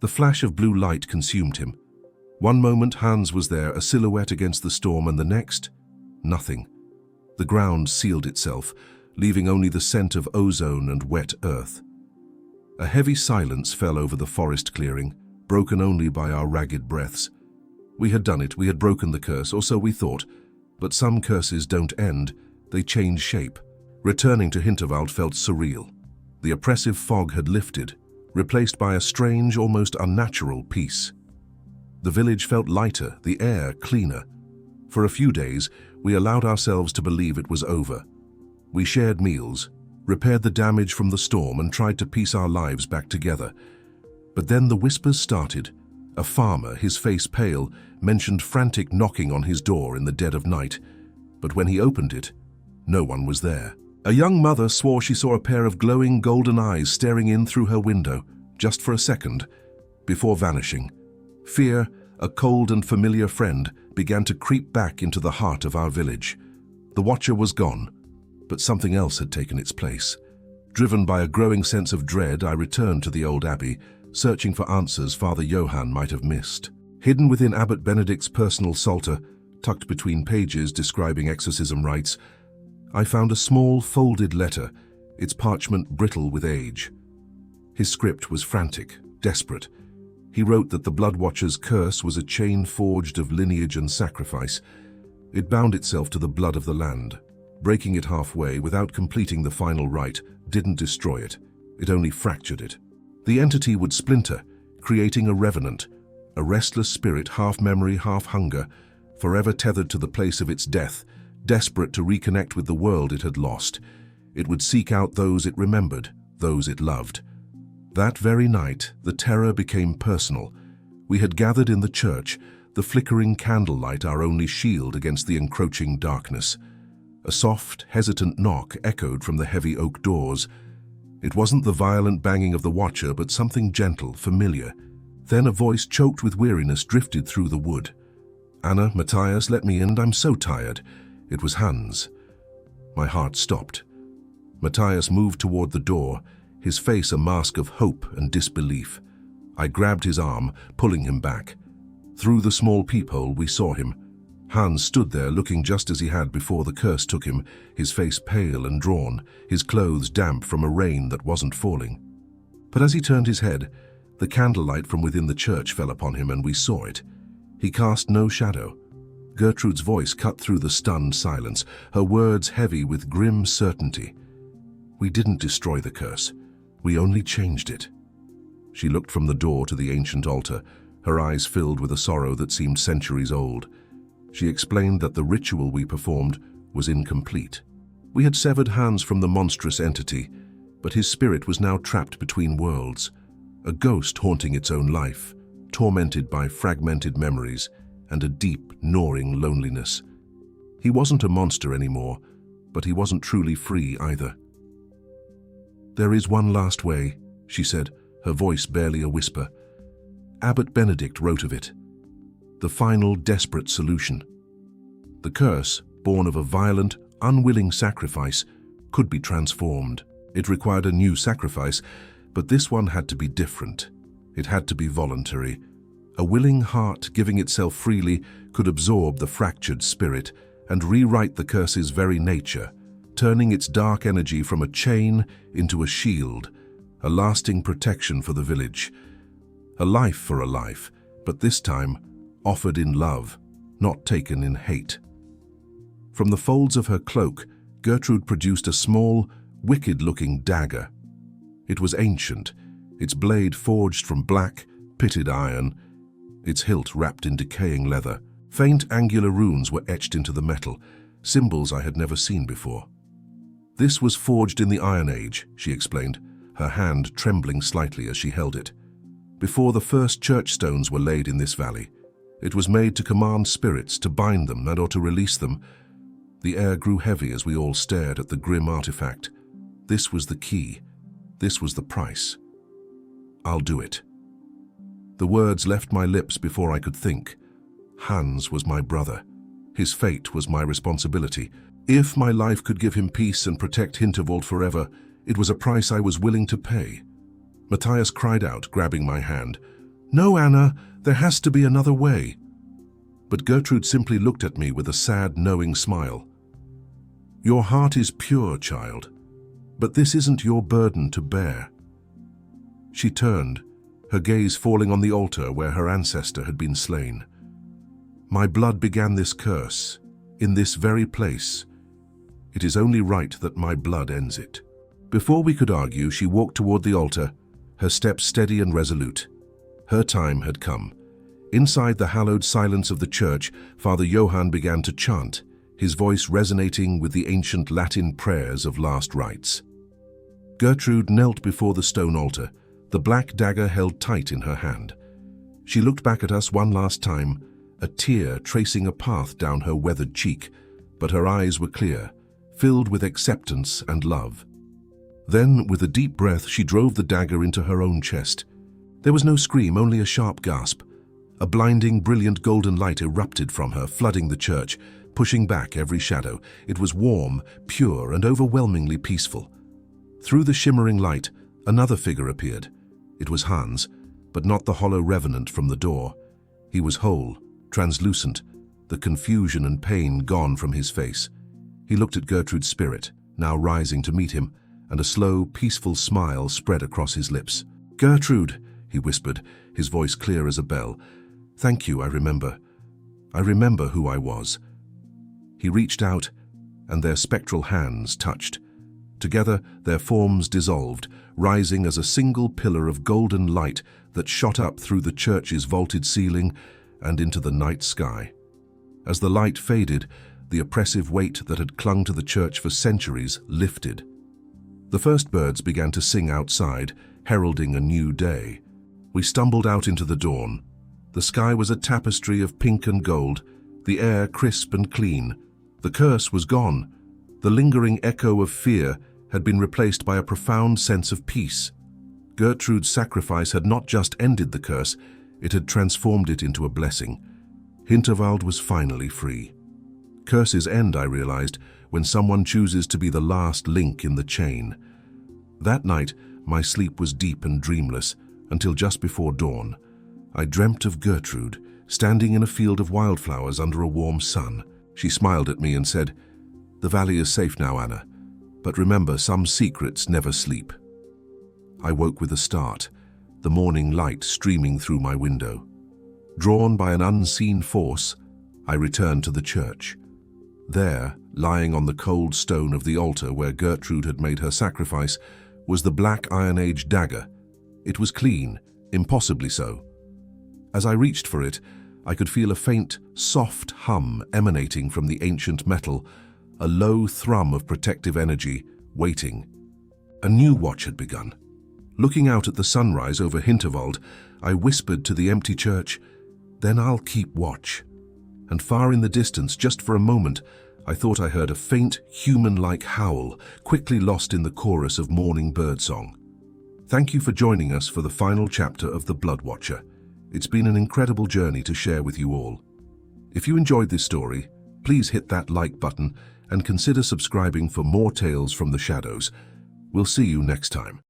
The flash of blue light consumed him. One moment Hans was there, a silhouette against the storm, and the next, nothing. The ground sealed itself, leaving only the scent of ozone and wet earth. A heavy silence fell over the forest clearing, broken only by our ragged breaths. We had done it, we had broken the curse, or so we thought. But some curses don't end, they change shape. Returning to Hinterwald felt surreal. The oppressive fog had lifted, replaced by a strange, almost unnatural peace. The village felt lighter, the air cleaner. For a few days, we allowed ourselves to believe it was over. We shared meals, repaired the damage from the storm, and tried to piece our lives back together. But then the whispers started. A farmer, his face pale, mentioned frantic knocking on his door in the dead of night. But when he opened it, no one was there. A young mother swore she saw a pair of glowing golden eyes staring in through her window, just for a second, before vanishing. Fear, a cold and familiar friend, began to creep back into the heart of our village. The watcher was gone, but something else had taken its place. Driven by a growing sense of dread, I returned to the old abbey, searching for answers Father Johann might have missed. Hidden within Abbot Benedict's personal psalter, tucked between pages describing exorcism rites, I found a small, folded letter, its parchment brittle with age. His script was frantic, desperate. He wrote that the Blood Watcher's curse was a chain forged of lineage and sacrifice. It bound itself to the blood of the land. Breaking it halfway without completing the final rite didn't destroy it. It only fractured it. The entity would splinter, creating a revenant, a restless spirit, half memory, half hunger, forever tethered to the place of its death, desperate to reconnect with the world it had lost. It would seek out those it remembered, those it loved. That very night, the terror became personal. We had gathered in the church, the flickering candlelight our only shield against the encroaching darkness. A soft, hesitant knock echoed from the heavy oak doors. It wasn't the violent banging of the watcher, but something gentle, familiar. Then a voice choked with weariness drifted through the wood. "Anna, Matthias, let me in, I'm so tired." It was Hans. My heart stopped. Matthias moved toward the door, his face a mask of hope and disbelief. I grabbed his arm, pulling him back. Through the small peephole we saw him. Hans stood there looking just as he had before the curse took him, his face pale and drawn, his clothes damp from a rain that wasn't falling. But as he turned his head, the candlelight from within the church fell upon him and we saw it. He cast no shadow. Gertrude's voice cut through the stunned silence, her words heavy with grim certainty. "We didn't destroy the curse. We only changed it." She looked from the door to the ancient altar, her eyes filled with a sorrow that seemed centuries old. She explained that the ritual we performed was incomplete. We had severed Hans from the monstrous entity, but his spirit was now trapped between worlds, a ghost haunting its own life, tormented by fragmented memories and a deep, gnawing loneliness. He wasn't a monster anymore, but he wasn't truly free either. "There is one last way," she said, her voice barely a whisper. Abbot Benedict wrote of it. The final desperate solution. The curse, born of a violent, unwilling sacrifice, could be transformed. It required a new sacrifice, but this one had to be different. It had to be voluntary. A willing heart giving itself freely could absorb the fractured spirit and rewrite the curse's very nature, turning its dark energy from a chain into a shield, a lasting protection for the village. A life for a life, but this time offered in love, not taken in hate. From the folds of her cloak, Gertrude produced a small, wicked-looking dagger. It was ancient, its blade forged from black, pitted iron, its hilt wrapped in decaying leather. Faint angular runes were etched into the metal, symbols I had never seen before. "This was forged in the Iron Age," she explained, her hand trembling slightly as she held it. "Before the first church stones were laid in this valley. It was made to command spirits, to bind them and or to release them." The air grew heavy as we all stared at the grim artifact. This was the key. This was the price. "I'll do it." The words left my lips before I could think. Hans was my brother. His fate was my responsibility. If my life could give him peace and protect Hinterwald forever, it was a price I was willing to pay. Matthias cried out, grabbing my hand. "No, Anna, there has to be another way." But Gertrude simply looked at me with a sad, knowing smile. "Your heart is pure, child, but this isn't your burden to bear." She turned, her gaze falling on the altar where her ancestor had been slain. "My blood began this curse, in this very place. It is only right that my blood ends it." Before we could argue, she walked toward the altar, her steps steady and resolute. Her time had come. Inside the hallowed silence of the church, Father Johann began to chant, his voice resonating with the ancient Latin prayers of last rites. Gertrude knelt before the stone altar, the black dagger held tight in her hand. She looked back at us one last time, a tear tracing a path down her weathered cheek, but her eyes were clear, filled with acceptance and love. Then, with a deep breath, she drove the dagger into her own chest. There was no scream, only a sharp gasp. A blinding, brilliant golden light erupted from her, flooding the church, pushing back every shadow. It was warm, pure, and overwhelmingly peaceful. Through the shimmering light, another figure appeared. It was Hans, but not the hollow revenant from the door. He was whole, translucent, the confusion and pain gone from his face. He looked at Gertrude's spirit, now rising to meet him, and a slow, peaceful smile spread across his lips. "Gertrude," he whispered, his voice clear as a bell. "Thank you, I remember. I remember who I was." He reached out, and their spectral hands touched. Together, their forms dissolved, rising as a single pillar of golden light that shot up through the church's vaulted ceiling and into the night sky. As the light faded, the oppressive weight that had clung to the church for centuries lifted. The first birds began to sing outside, heralding a new day. We stumbled out into the dawn. The sky was a tapestry of pink and gold, the air crisp and clean. The curse was gone. The lingering echo of fear had been replaced by a profound sense of peace. Gertrude's sacrifice had not just ended the curse, it had transformed it into a blessing. Hinterwald was finally free. Curses end, I realized, when someone chooses to be the last link in the chain. That night, my sleep was deep and dreamless, until just before dawn. I dreamt of Gertrude, standing in a field of wildflowers under a warm sun. She smiled at me and said, "The valley is safe now, Anna, but remember, some secrets never sleep." I woke with a start, the morning light streaming through my window. Drawn by an unseen force, I returned to the church. There, lying on the cold stone of the altar where Gertrude had made her sacrifice, was the black Iron Age dagger. It was clean, impossibly so. As I reached for it, I could feel a faint, soft hum emanating from the ancient metal, a low thrum of protective energy, waiting. A new watch had begun. Looking out at the sunrise over Hinterwald, I whispered to the empty church, "Then I'll keep watch." And far in the distance, just for a moment, I thought I heard a faint, human-like howl, quickly lost in the chorus of morning birdsong. Thank you for joining us for the final chapter of The Blood Watcher. It's been an incredible journey to share with you all. If you enjoyed this story, please hit that like button and consider subscribing for more tales from the shadows. We'll see you next time.